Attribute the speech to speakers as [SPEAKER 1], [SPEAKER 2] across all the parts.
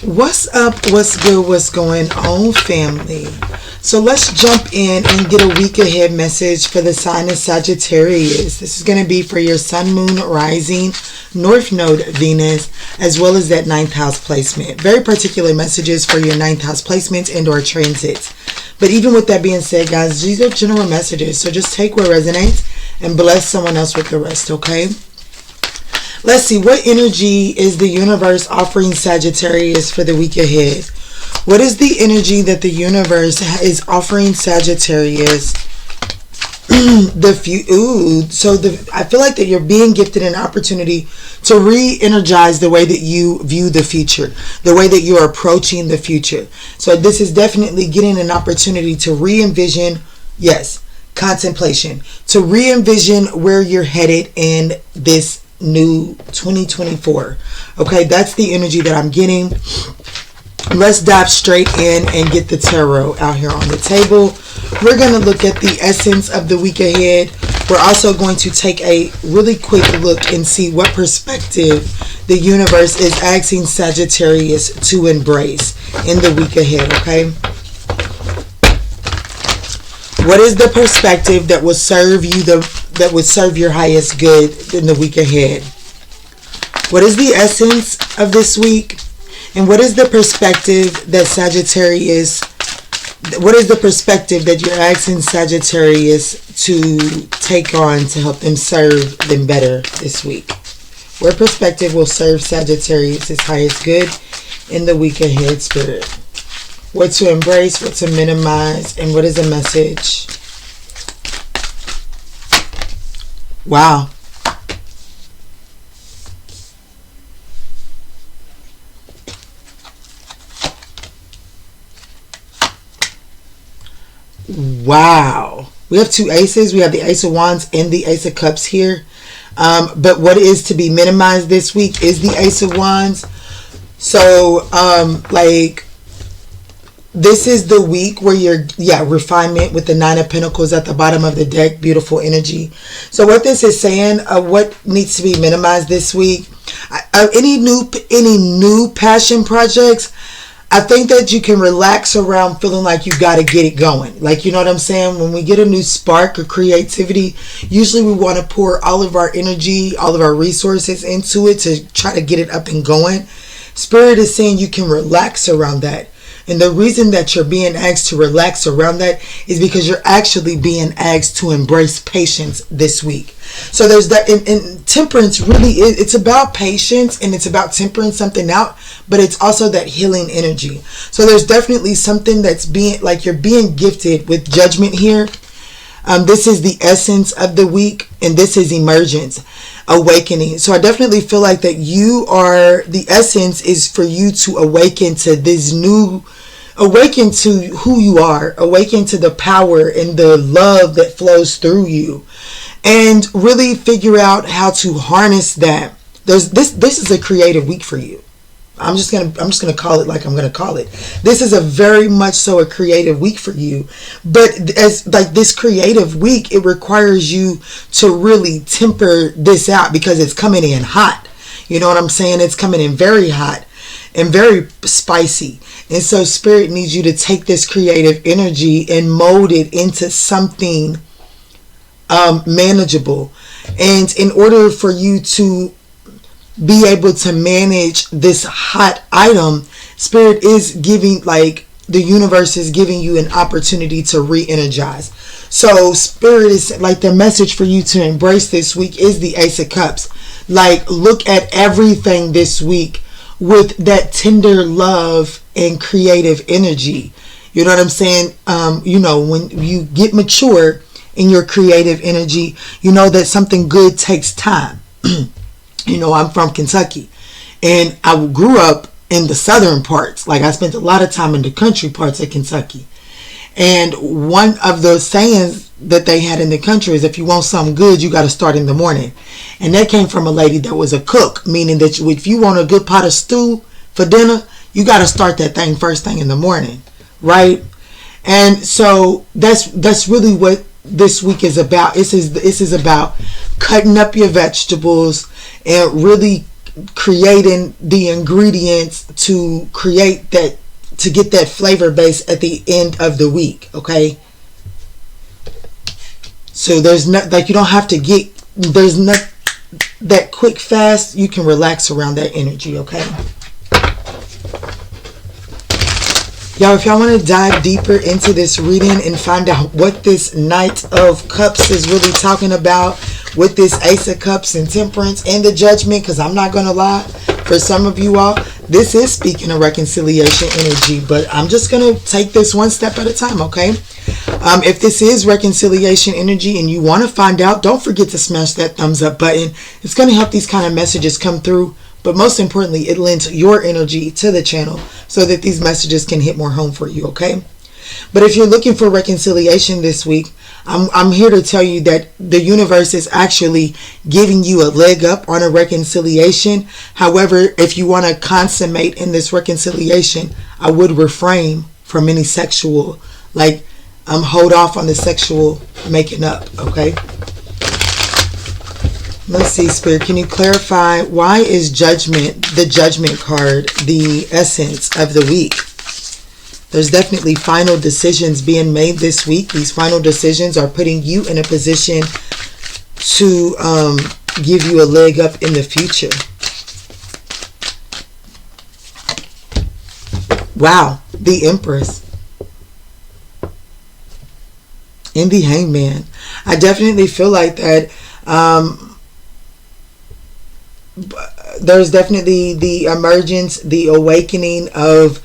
[SPEAKER 1] What's up? What's good? What's going on, family? So let's jump in and get a week ahead message for the sign of Sagittarius. This is going to be for your sun, moon, rising, north node, Venus, as well as that ninth house placement. Very particular messages for your ninth house placements and or transits. But even with that being said, guys, these are general messages. So just take what resonates and bless someone else with the rest, okay? Let's see, what energy is the universe offering Sagittarius for the week ahead? What is the energy that the universe is offering Sagittarius? I feel like that you're being gifted an opportunity to re-energize the way that you view the future, the way that you're approaching the future. So this is definitely getting an opportunity to re-envision, yes, contemplation, to re-envision where you're headed in this new 2024. Okay, that's the energy that I'm getting. Let's dive straight in and get the tarot out here on the table. We're going to look at the essence of the week ahead. We're also going to take a really quick look and see what perspective the universe is asking Sagittarius to embrace in the week ahead, okay? What is the perspective that will serve you that would serve your highest good in the week ahead? What is the essence of this week? And what is the perspective that Sagittarius, what is the perspective that you're asking Sagittarius to take on to help them serve them better this week? What perspective will serve Sagittarius' highest good in the week ahead, Spirit? What to embrace, what to minimize, and what is the message? Wow. Wow. We have two aces. We have the Ace of Wands and the Ace of Cups here. But what is to be minimized this week is the Ace of Wands. So, this is the week where you're, refinement with the Nine of Pentacles at the bottom of the deck. Beautiful energy. So what this is saying, what needs to be minimized this week, any new passion projects, I think that you can relax around feeling like you got to get it going. Like, you know what I'm saying? When we get a new spark of creativity, usually we want to pour all of our energy, all of our resources into it to try to get it up and going. Spirit is saying you can relax around that. And the reason that you're being asked to relax around that is because you're actually being asked to embrace patience this week. So there's that, and temperance really is, it's about patience and it's about tempering something out, but it's also that healing energy. So there's definitely something that's being, like, you're being gifted with judgment here. This is the essence of the week, and this is emergence, awakening. So I definitely feel like that you are, the essence is for you to awaken to this new, awaken to who you are, awaken to the power and the love that flows through you, and really figure out how to harness that. This is a creative week for you. I'm just gonna call it like I'm gonna call it. This is a very much so a creative week for you. But as like this creative week, it requires you to really temper this out because it's coming in hot. You know what I'm saying? It's coming in very hot and very spicy. And so Spirit needs you to take this creative energy and mold it into something manageable. And in order for you to be able to manage this hot item, Spirit is giving, like, the universe is giving you an opportunity to re-energize. So Spirit is like, the message for you to embrace this week is the Ace of Cups. Like, look at everything this week with that tender love and creative energy. You know what I'm saying? You know, when you get mature in your creative energy, you know that something good takes time. You know, I'm from Kentucky, and I grew up in the southern parts. Like, I spent a lot of time in the country parts of Kentucky. And one of the sayings that they had in the country is, if you want something good, you got to start in the morning. And that came from a lady that was a cook, meaning that if you want a good pot of stew for dinner, you got to start that thing first thing in the morning, right? And so that's really what this week is about. This is about cutting up your vegetables and really creating the ingredients to create that, to get that flavor base at the end of the week. Okay, so there's not, like, you don't have to get, there's not that quick fast. You can relax around that energy. Okay, y'all, if y'all want to dive deeper into this reading and find out what this Knight of Cups is really talking about with this Ace of Cups and Temperance and the Judgment, because I'm not going to lie, for some of you all, this is speaking of reconciliation energy, but I'm just going to take this one step at a time, okay? If this is reconciliation energy and you want to find out, don't forget to smash that thumbs up button. It's going to help these kind of messages come through, but most importantly, it lends your energy to the channel so that these messages can hit more home for you, okay? But if you're looking for reconciliation this week, I'm here to tell you that the universe is actually giving you a leg up on a reconciliation. However, if you want to consummate in this reconciliation, I would refrain from any sexual, like, hold off on the sexual making up, okay? Let's see, Spirit, can you clarify, why is Judgment, the Judgment card, the essence of the week? There's definitely final decisions being made this week. These final decisions are putting you in a position to give you a leg up in the future. Wow, the Empress. And the Hangman. I definitely feel like that there's definitely the emergence, the awakening of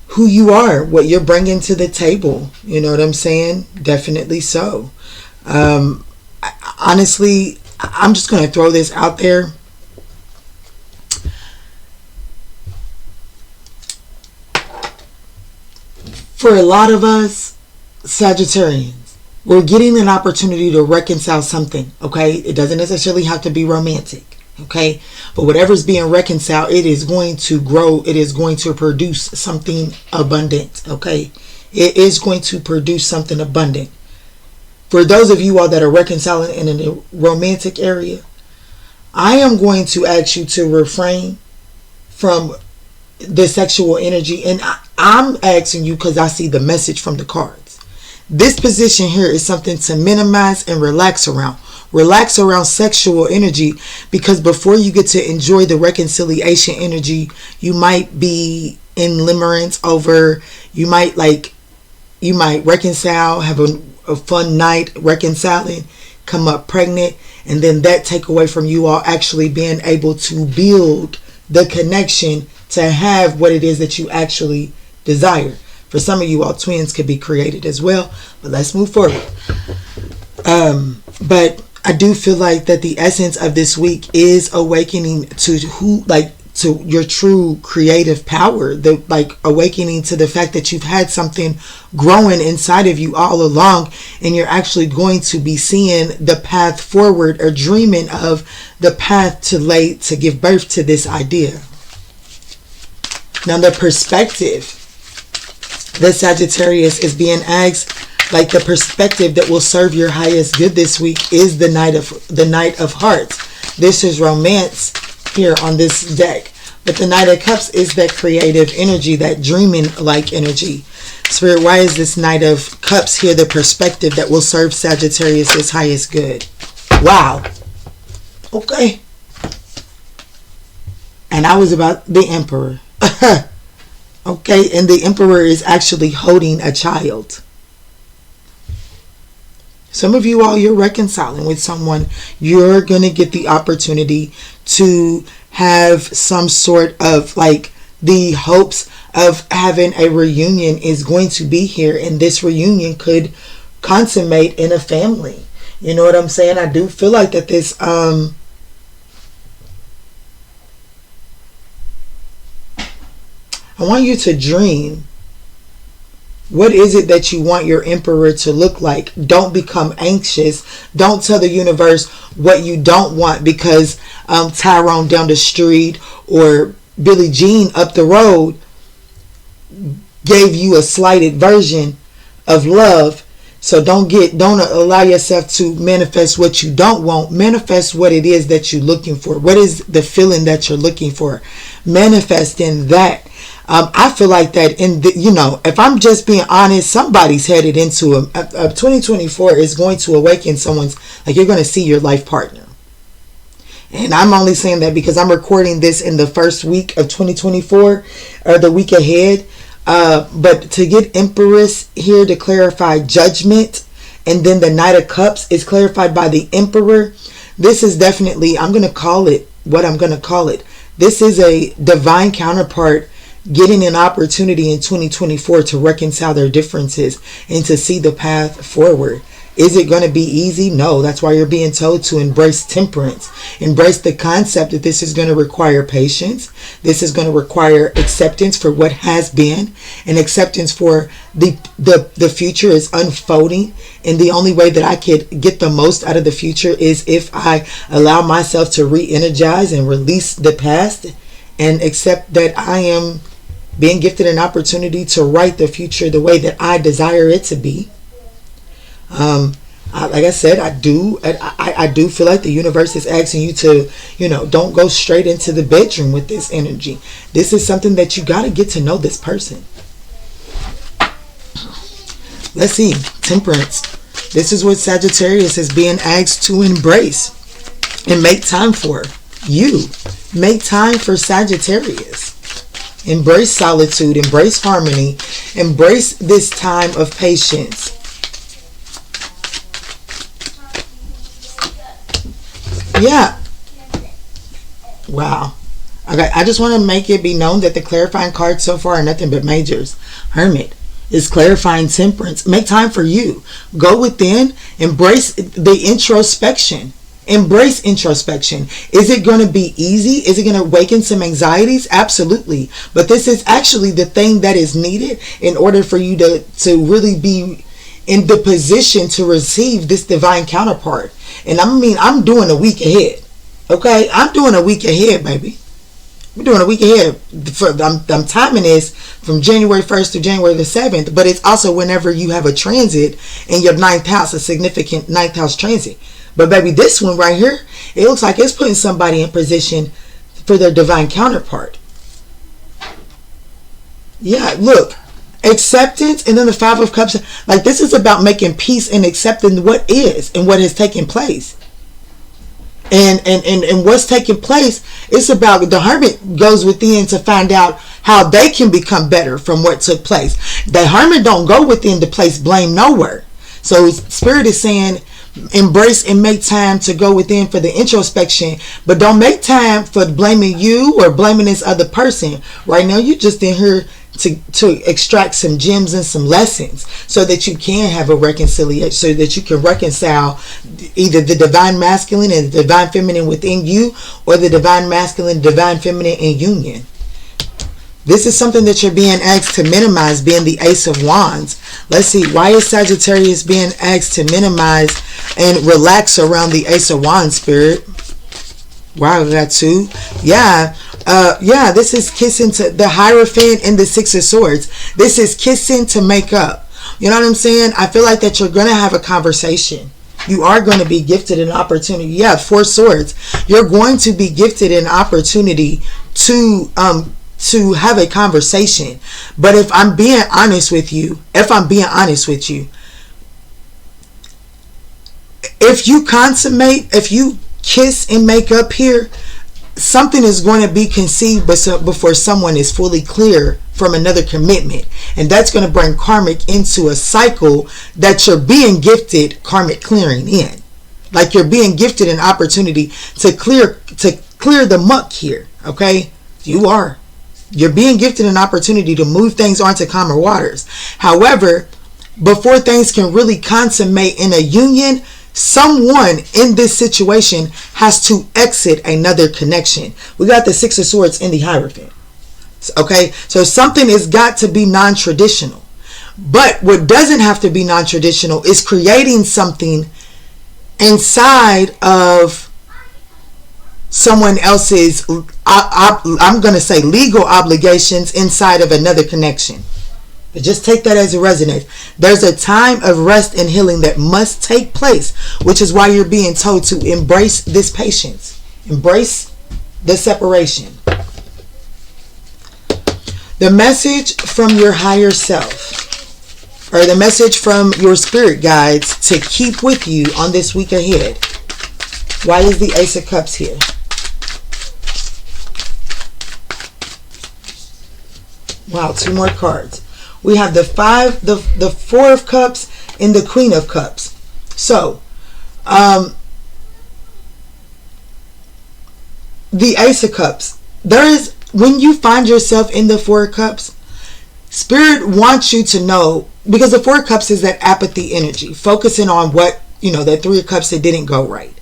[SPEAKER 1] who you are, what you're bringing to the table. You know what I'm saying? Definitely so. Honestly, I'm just going to throw this out there. For a lot of us Sagittarians, we're getting an opportunity to reconcile something, okay? It doesn't necessarily have to be romantic. Okay, but whatever's being reconciled, it is going to grow. It is going to produce something abundant. Okay, it is going to produce something abundant. For those of you all that are reconciling in a romantic area, I am going to ask you to refrain from the sexual energy, and I'm asking you because I see the message from the cards. This position here is something to minimize and relax around. Relax around sexual energy, because before you get to enjoy the reconciliation energy, you might be in limerence over, you might reconcile, have a fun night reconciling, come up pregnant, and then that take away from you all actually being able to build the connection to have what it is that you actually desire. For some of you all, twins could be created as well, but let's move forward. But I do feel like that the essence of this week is awakening to to your true creative power, awakening to the fact that you've had something growing inside of you all along, and you're actually going to be seeing the path forward, or dreaming of the path to give birth to this idea. Now, the perspective that Sagittarius is being asked, like, the perspective that will serve your highest good this week, is the Knight of Hearts. This is romance here on this deck, but the Knight of Cups is that creative energy, that dreaming like energy. Spirit, why is this Knight of Cups here the perspective that will serve Sagittarius' highest good? Wow. Okay. And I was about the Emperor. Okay, and the Emperor is actually holding a child. Some of you all, you're reconciling with someone. You're going to get the opportunity to have some sort of, like, the hopes of having a reunion is going to be here. And this reunion could consummate in a family. You know what I'm saying? I do feel like that this, I want you to dream. What is it that you want your Emperor to look like? Don't become anxious. Don't tell the universe what you don't want because Tyrone down the street or Billie Jean up the road gave you a slighted version of love So don't allow yourself to manifest what you don't want. Manifest what it is that you're looking for. What is the feeling that you're looking for? Manifest in that. I feel like that if I'm just being honest, somebody's headed into a 2024 is going to awaken someone's, like, you're going to see your life partner. And I'm only saying that because I'm recording this in the first week of 2024 or the week ahead. But to get Empress here to clarify judgment, and then the Knight of Cups is clarified by the Emperor. This is definitely, I'm going to call it what I'm going to call it. This is a divine counterpart getting an opportunity in 2024 to reconcile their differences and to see the path forward. Is it going to be easy? No. That's why you're being told to embrace temperance. Embrace the concept that this is going to require patience. This is going to require acceptance for what has been, and acceptance for the future is unfolding. And the only way that I could get the most out of the future is if I allow myself to re-energize and release the past and accept that I am being gifted an opportunity to write the future the way that I desire it to be. Like I said, I do feel like the universe is asking you to, don't go straight into the bedroom with this energy. This is something that you got to get to know this person. Let's see. Temperance. This is what Sagittarius is being asked to embrace and make time for. You make time for Sagittarius. Embrace solitude, embrace harmony, embrace this time of patience. Yeah. Wow. Okay, I just want to make it be known that the clarifying cards so far are nothing but majors. Hermit is clarifying temperance. Make time for you. Go within. Embrace the introspection. Embrace introspection. Is it going to be easy? Is it going to awaken some anxieties? Absolutely. But this is actually the thing that is needed in order for you to really be in the position to receive this divine counterpart. And I'm doing a week ahead. Okay? I'm doing a week ahead, baby. I'm doing a week ahead. I'm timing this from January 1st to January the 7th, but it's also whenever you have a transit in your 9th house, a significant 9th house transit. But baby, this one right here, it looks like it's putting somebody in position for their divine counterpart. Yeah, look. Acceptance, and then the Five of Cups. Like, this is about making peace and accepting what is and what has taken place. And what's taking place, it's about the Hermit goes within to find out how they can become better from what took place. The Hermit don't go within to place blame nowhere. So Spirit is saying, embrace and make time to go within for the introspection, but don't make time for blaming you or blaming this other person. Right now, you just in here to extract some gems and some lessons so that you can have a reconciliation, so that you can reconcile either the divine masculine and the divine feminine within you, or the divine masculine, divine feminine in union. This is something that you're being asked to minimize, being the Ace of Wands. Let's see, why is Sagittarius being asked to minimize and relax around the Ace of Wands, Spirit? Wow, we got two. Yeah, this is kissing to the Hierophant and the Six of Swords. This is kissing to make up. You know what I'm saying? I feel like that you're going to have a conversation. You are going to be gifted an opportunity. Yeah, Four Swords. You're going to be gifted an opportunity to have a conversation. But if I'm being honest with you, if you consummate, if you kiss and make up here, something is going to be conceived before someone is fully clear from another commitment, and that's going to bring karmic into a cycle that you're being gifted karmic clearing in. Like, you're being gifted an opportunity to clear the muck here. Okay, you're being gifted an opportunity to move things onto calmer waters. However, before things can really consummate in a union, someone in this situation has to exit another connection. We got the Six of Swords in the Hierophant. Okay, so something has got to be non-traditional. But what doesn't have to be non-traditional is creating something inside of someone else's, I'm going to say, legal obligations inside of another connection. But just take that as it resonates. There's a time of rest and healing that must take place, which is why you're being told to embrace this patience. Embrace the separation. The message from your higher self, or the message from your spirit guides to keep with you on this week ahead. Why is the Ace of Cups here? Wow, 2 more cards. We have the 4 of Cups and the Queen of Cups. So, the Ace of Cups. There is, when you find yourself in the 4 of Cups, Spirit wants you to know, because the 4 of Cups is that apathy energy, focusing on what, that 3 of Cups that didn't go right.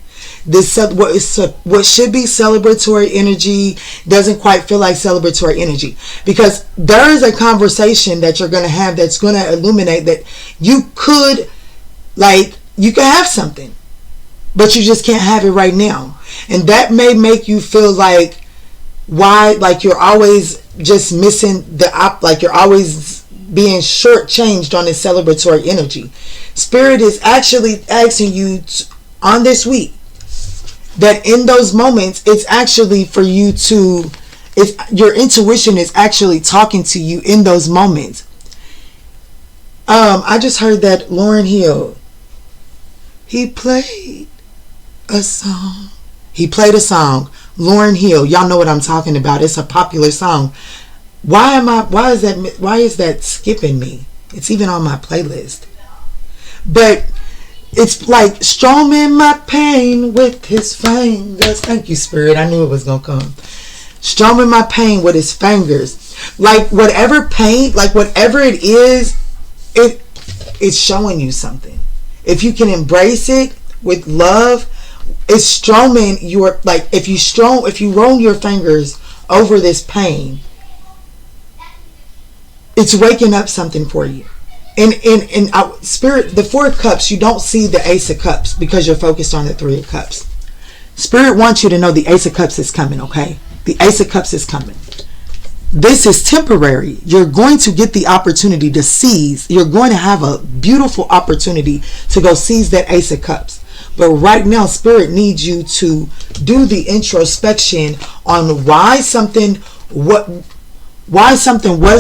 [SPEAKER 1] This what should be celebratory energy doesn't quite feel like celebratory energy, because there is a conversation that you're going to have that's going to illuminate that you could have something, but you just can't have it right now. And that may make you feel like you're always just missing you're always being shortchanged on this celebratory energy. Spirit is actually asking you on this week that in those moments, it's actually for you to, your intuition is actually talking to you in those moments. I just heard that Lauryn Hill, he played a song. Lauryn Hill, y'all know what I'm talking about. It's a popular song. Why is that skipping me? It's even on my playlist. But it's like strumming my pain with his fingers. Thank you, Spirit. I knew it was going to come. Strumming my pain with his fingers. Like whatever pain, whatever it is, it's showing you something. If you can embrace it with love, it's strumming your, if you roll your fingers over this pain, it's waking up something for you. In Spirit, the 4 of Cups, you don't see the Ace of Cups because you're focused on the 3 of Cups. Spirit wants you to know the Ace of Cups is coming, okay? The Ace of Cups is coming. This is temporary. You're going to get the opportunity to seize. You're going to have a beautiful opportunity to go seize that Ace of Cups. But right now, Spirit needs you to do the introspection on why something was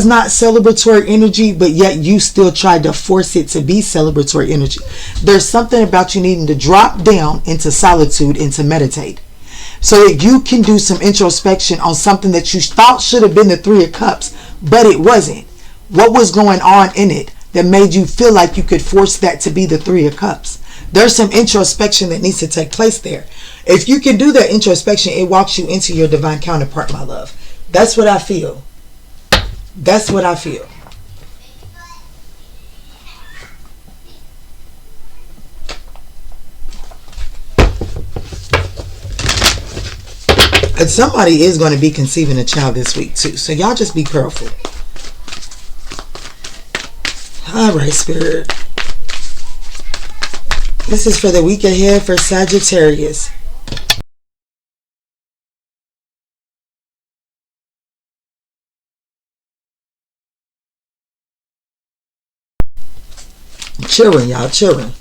[SPEAKER 1] not celebratory energy, but yet you still tried to force it to be celebratory energy. There's something about you needing to drop down into solitude and to meditate, so that you can do some introspection on something that you thought should have been the 3 of Cups, but it wasn't. What was going on in it that made you feel like you could force that to be the 3 of Cups? There's some introspection that needs to take place there. If you can do that introspection, it walks you into your divine counterpart, my love. That's what I feel. That's what I feel. And somebody is going to be conceiving a child this week too. So y'all just be careful. All right, Spirit. This is for the week ahead for Sagittarius. Chilling, y'all, chilling.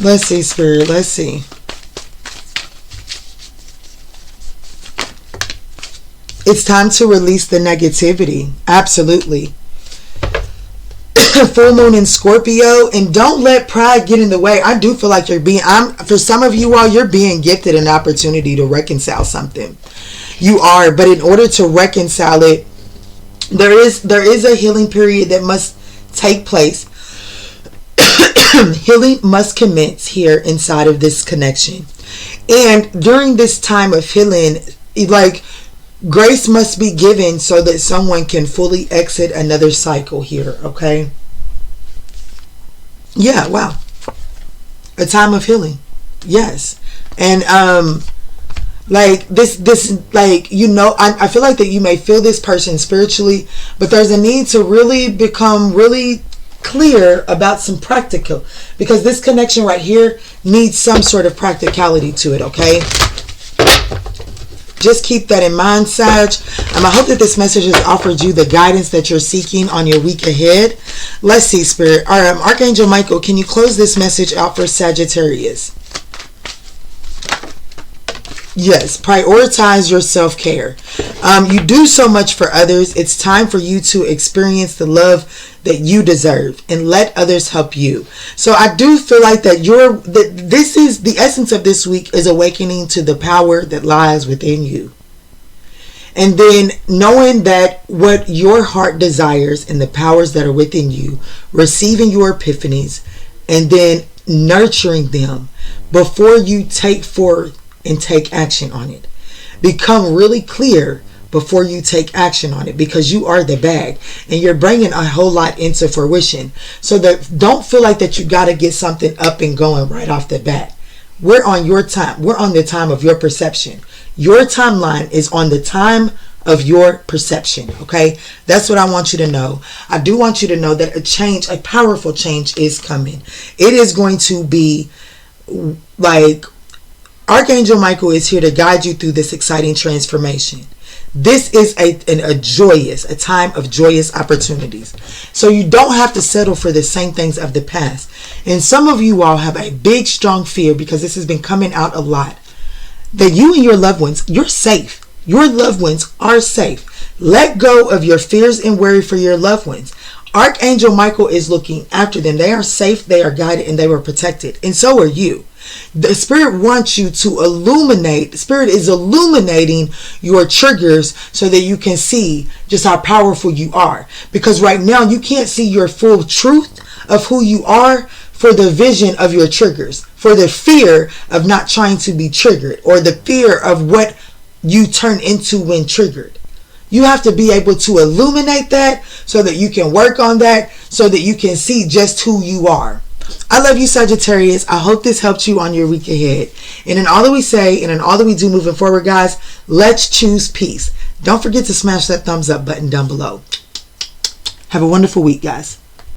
[SPEAKER 1] Let's see, Spirit, let's see. It's time to release the negativity. Absolutely. Full moon in Scorpio, and don't let pride get in the way. I do feel like for some of you all, you're being gifted an opportunity to reconcile something. You are, but in order to reconcile it, there is a healing period that must take place. Healing must commence here inside of this connection. And during this time of healing, grace must be given so that someone can fully exit another cycle here, okay? Yeah, wow. A time of healing. Yes. And I feel like that you may feel this person spiritually, but there's a need to really become really clear about some practical, because this connection right here needs some sort of practicality to it, okay? Just keep that in mind, Sag. I hope that this message has offered you the guidance that you're seeking on your week ahead. Let's see, Spirit. All right, Archangel Michael, can you close this message out for Sagittarius? Yes, prioritize your self-care. You do so much for others. It's time for you to experience the love that you deserve and let others help you. So I do feel like that this is the essence of this week, is awakening to the power that lies within you. And then knowing that what your heart desires and the powers that are within you, receiving your epiphanies and then nurturing them before you take forth and take action on it. Become really clear before you take action on it, because you are the bag and you're bringing a whole lot into fruition. So that don't feel like that you got to get something up and going right off the bat. We're on your time. We're on the time of your perception. Your timeline is on the time of your perception. Okay, that's what I want you to know. I do want you to know that a powerful change is coming. It is going to be like Archangel Michael is here to guide you through this exciting transformation. This is a time of joyous opportunities. So you don't have to settle for the same things of the past. And some of you all have a big, strong fear, because this has been coming out a lot, that you and your loved ones, you're safe. Your loved ones are safe. Let go of your fears and worry for your loved ones. Archangel Michael is looking after them. They are safe, they are guided, and they were protected. And so are you. The Spirit wants you to illuminate. The Spirit is illuminating your triggers so that you can see just how powerful you are. Because right now you can't see your full truth of who you are for the vision of your triggers, for the fear of not trying to be triggered, or the fear of what you turn into when triggered. You have to be able to illuminate that so that you can work on that, so that you can see just who you are. I love you, Sagittarius. I hope this helped you on your week ahead. And in all that we say and in all that we do moving forward, guys, let's choose peace. Don't forget to smash that thumbs up button down below. Have a wonderful week, guys.